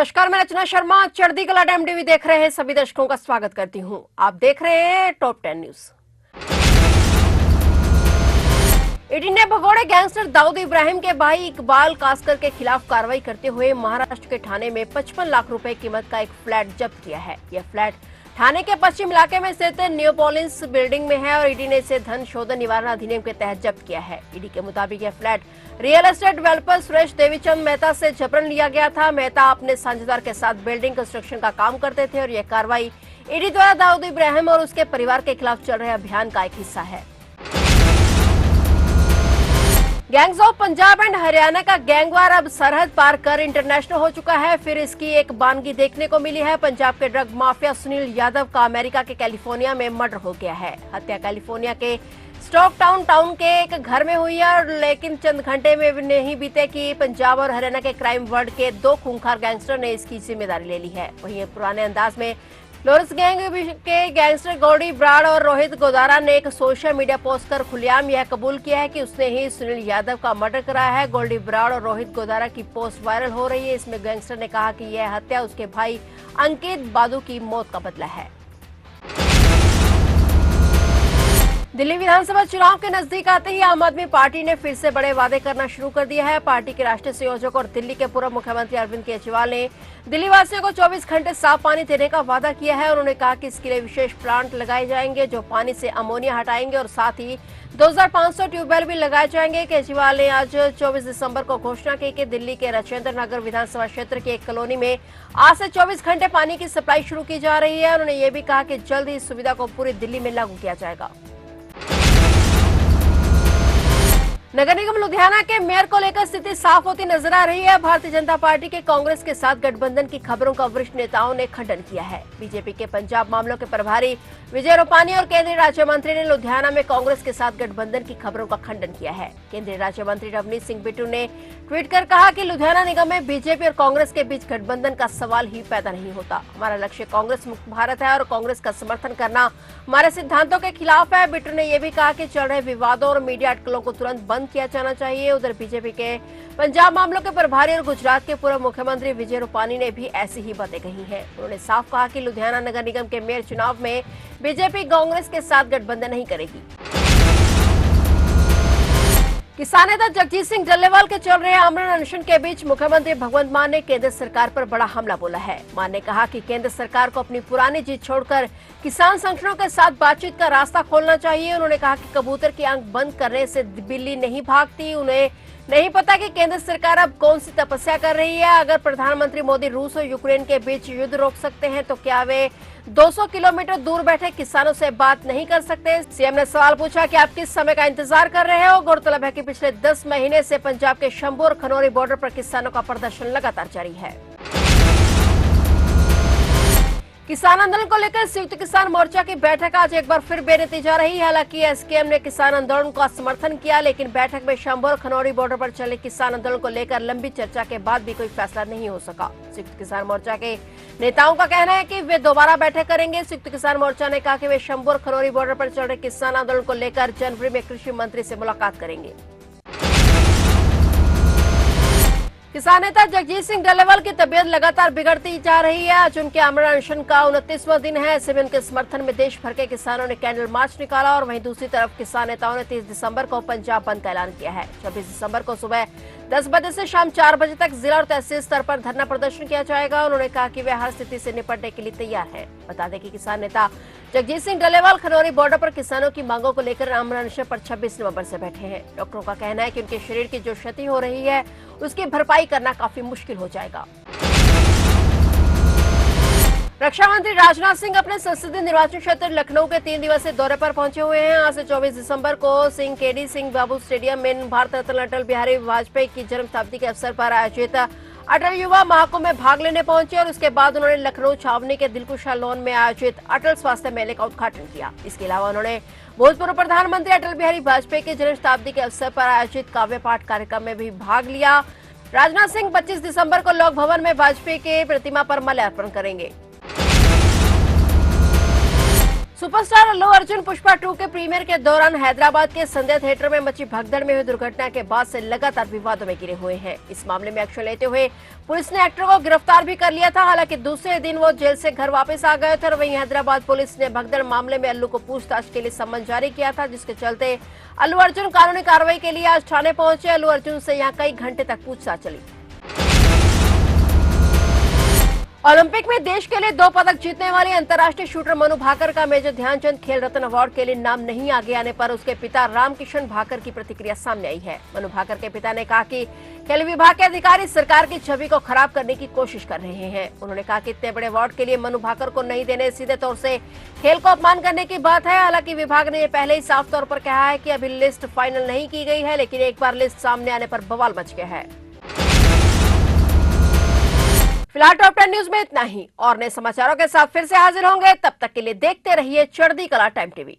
नमस्कार, मैं रचना शर्मा चढ़ती कला टाइम टीवी देख रहे हैं सभी दर्शकों का स्वागत करती हूं। आप देख रहे हैं टॉप 10 न्यूज। ईडी ने भगोड़े गैंगस्टर दाऊद इब्राहिम के भाई इकबाल कासकर के खिलाफ कार्रवाई करते हुए महाराष्ट्र के ठाणे में 55 लाख रुपए कीमत का एक फ्लैट जब्त किया है। यह फ्लैट ठाणे के पश्चिम इलाके में स्थित न्यूपोलिस बिल्डिंग में है और ईडी ने इसे धन शोधन निवारण अधिनियम के तहत जब्त किया है। ईडी के मुताबिक यह flat real estate developer Suresh Devichand Mehta से जबरन लिया गया था। मेहता अपने साझेदार के साथ बिल्डिंग कंस्ट्रक्शन का काम करते थे और यह कार्रवाई ईडी द्वारा दाऊद इब्राहिम और उसके परिवार के खिलाफ चल रहे अभियान का एक हिस्सा है। Gangs of Punjab and Haryana का गैंगवार अब सरहद पार कर इंटरनेशनल हो चुका है। फिर इसकी एक बानगी देखने को मिली है। पंजाब के ड्रग माफिया सुनील यादव का अमेरिका के कैलिफोर्निया में मर्डर हो गया है। हत्या कैलिफोर्निया के स्टॉक टाउन के एक घर में हुई है और लेकिन चंद घंटे में नहीं बीते कि पंजाब और हरियाणा के क्राइम वर्ल्ड के दो खूंखार गैंगस्टर ने इसकी जिम्मेदारी ले ली है। वहीं पुराने अंदाज में लोरस गैंग के गैंगस्टर गोल्डी ब्राड और रोहित गोदारा ने एक सोशल मीडिया पोस्ट कर खुलेआम यह कबूल किया है कि उसने ही सुनील यादव का मर्डर कराया है। गोल्डी ब्राड और रोहित गोदारा की पोस्ट वायरल हो रही है। इसमें गैंगस्टर ने कहा कि यह हत्या उसके भाई अंकित बादू की मौत का बदला है। दिल्ली विधानसभा चुनाव के नजदीक आते ही आम आदमी पार्टी ने फिर से बड़े वादे करना शुरू कर दिया है। पार्टी के राष्ट्रीय संयोजक और दिल्ली के पूर्व मुख्यमंत्री अरविंद केजरीवाल ने दिल्ली वासियों को 24 घंटे साफ पानी देने का वादा किया है। उन्होंने कहा कि इसके लिए विशेष प्लांट लगाए जाएंगे जो पानी से अमोनिया हटाएंगे और साथ ही 2500 ट्यूबवेल भी लगाए जाएंगे। केजरीवाल ने आज 24 दिसंबर को घोषणा की कि दिल्ली के राजेंद्र नगर विधानसभा क्षेत्र की एक कॉलोनी में आज से 24 घंटे पानी की सप्लाई शुरू की जा रही है। उन्होंने ये भी कहा कि जल्द ही इस सुविधा को पूरी दिल्ली में लागू किया जाएगा। नगर निगम लुधियाना के मेयर को लेकर स्थिति साफ होती नजर आ रही है। भारतीय जनता पार्टी के कांग्रेस के साथ गठबंधन की खबरों का वरिष्ठ नेताओं ने खंडन किया है। बीजेपी के पंजाब मामलों के प्रभारी विजय रूपानी और केंद्रीय राज्य मंत्री ने लुधियाना में कांग्रेस के साथ गठबंधन की खबरों का खंडन किया है। केंद्रीय राज्य मंत्री रवनीत सिंह बिट्टू ने ट्वीट कर कहा कि लुधियाना निगम में बीजेपी और कांग्रेस के बीच गठबंधन का सवाल ही पैदा नहीं होता। हमारा लक्ष्य कांग्रेस मुक्त भारत है और कांग्रेस का समर्थन करना हमारे सिद्धांतों के खिलाफ है। बिट्टू ने यह भी कहा कि चल रहे विवादों और मीडिया अटकलों को तुरंत बंद किया जाना चाहिए। उधर बीजेपी के पंजाब मामलों के प्रभारी और गुजरात के पूर्व मुख्यमंत्री विजय रूपानी ने भी ऐसी ही बातें कही हैं। उन्होंने साफ कहा कि लुधियाना नगर निगम के मेयर चुनाव में बीजेपी कांग्रेस के साथ गठबंधन नहीं करेगी। किसान नेता जगजीत सिंह डल्लेवाल के चल रहे आमरण अनशन के बीच मुख्यमंत्री भगवंत मान ने केंद्र सरकार पर बड़ा हमला बोला है। मान ने कहा कि केंद्र सरकार को अपनी पुरानी जीत छोड़कर किसान संगठनों के साथ बातचीत का रास्ता खोलना चाहिए। उन्होंने कहा कि कबूतर की आंख बंद करने से बिल्ली नहीं भागती। उन्हें नहीं पता कि केंद्र सरकार अब कौन सी तपस्या कर रही है। अगर प्रधानमंत्री मोदी रूस और यूक्रेन के बीच युद्ध रोक सकते हैं तो क्या वे 200 किलोमीटर दूर बैठे किसानों से बात नहीं कर सकते। सीएम ने सवाल पूछा कि आप किस समय का इंतजार कर रहे हो। गौरतलब है कि पिछले 10 महीने से पंजाब के शंभू और खनौरी बॉर्डर पर किसानों का प्रदर्शन लगातार जारी है। किसान आंदोलन को लेकर संयुक्त किसान मोर्चा की बैठक आज एक बार फिर बेनतीजा रही। हालांकि एसकेएम ने किसान आंदोलन का समर्थन किया, लेकिन बैठक में शंभू और खनौरी बॉर्डर पर चले किसान आंदोलन को लेकर लंबी चर्चा के बाद भी कोई फैसला नहीं हो सका। संयुक्त किसान मोर्चा के नेताओं का कहना है कि वे दोबारा बैठक करेंगे। संयुक्त किसान मोर्चा ने कहा कि वे शंभू और खनौरी बॉर्डर पर चल रहे किसान आंदोलन को लेकर जनवरी में कृषि मंत्री से मुलाकात करेंगे। किसान नेता जगजीत सिंह डल्लेवाल की तबीयत लगातार बिगड़ती जा रही है। आज उनके आमरण अनशन का 29वां दिन है। ऐसे में उनके समर्थन में देश भर के किसानों ने कैंडल मार्च निकाला और वहीं दूसरी तरफ किसान नेताओं ने 30 दिसंबर को पंजाब बंद का ऐलान किया है। 26 दिसंबर को सुबह 10 बजे से शाम 4 बजे तक जिला और तहसील स्तर पर धरना प्रदर्शन किया जाएगा। उन्होंने कहा कि वे हर स्थिति से निपटने के लिए तैयार है। बता दें कि किसान नेता जगजीत सिंह डल्लेवाल खनौरी बॉर्डर पर किसानों की मांगों को लेकर आमरण अनशन पर 26 नवंबर से बैठे हैं। डॉक्टरों का कहना है कि उनके शरीर की जो क्षति हो रही है उसकी भरपाई करना काफी मुश्किल हो जाएगा। रक्षा मंत्री राजनाथ सिंह अपने संसदीय निर्वाचन क्षेत्र लखनऊ के 3 दिवसीय दौरे पर पहुंचे हुए हैं। आज से 24 दिसंबर को सिंह केडी सिंह बाबू स्टेडियम में भारत रत्न अटल बिहारी वाजपेयी की जन्म शताब्दी के अवसर पर आयोजित अटल युवा महाकुंभ में भाग लेने पहुंचे और उसके बाद उन्होंने लखनऊ छावनी के दिलकुशा लॉन में आयोजित अटल स्वास्थ्य मेले का उद्घाटन किया। इसके अलावा उन्होंने भूतपूर्व प्रधानमंत्री अटल बिहारी वाजपेयी की जन्म शताब्दी के अवसर पर आयोजित काव्य पाठ कार्यक्रम में भी भाग लिया। राजनाथ सिंह 25 दिसंबर को लोक भवन में वाजपेयी के प्रतिमा पर माल्यार्पण करेंगे। सुपरस्टार अल्लू अर्जुन पुष्पा 2 के प्रीमियर के दौरान हैदराबाद के संध्या थिएटर में मची भगदड़ में हुई दुर्घटना के बाद से लगातार विवादों में घिरे हुए हैं। इस मामले में एक्शन लेते हुए पुलिस ने एक्टर को गिरफ्तार भी कर लिया था। हालांकि दूसरे दिन वो जेल से घर वापस आ गए थे और वहीं हैदराबाद पुलिस ने भगदड़ मामले में अल्लू को पूछताछ के लिए सम्मन जारी किया था, जिसके चलते अल्लू अर्जुन कानूनी कार्रवाई के लिए आज थाने पहुंचे। अल्लू अर्जुन से यहाँ कई घंटे तक पूछताछ चली। ओलंपिक में देश के लिए 2 पदक जीतने वाले अंतर्राष्ट्रीय शूटर मनु भाकर का मेजर ध्यानचंद खेल रत्न अवार्ड के लिए नाम नहीं आगे आने पर उसके पिता रामकिशन भाकर की प्रतिक्रिया सामने आई है। मनु भाकर के पिता ने कहा कि खेल विभाग के अधिकारी सरकार की छवि को खराब करने की कोशिश कर रहे हैं। उन्होंने कहा कि इतने बड़े अवार्ड के लिए मनु भाकर को नहीं देने सीधे तौर से खेल को अपमान करने की बात है। हालांकि विभाग ने पहले ही साफ तौर पर कहा है कि अभी लिस्ट फाइनल नहीं की गई है, लेकिन एक बार लिस्ट सामने आने पर बवाल मच गया है। फिलहाल टॉप 10 न्यूज में इतना ही और नए समाचारों के साथ फिर से हाजिर होंगे। तब तक के लिए देखते रहिए चढ़ती कला टाइम टीवी।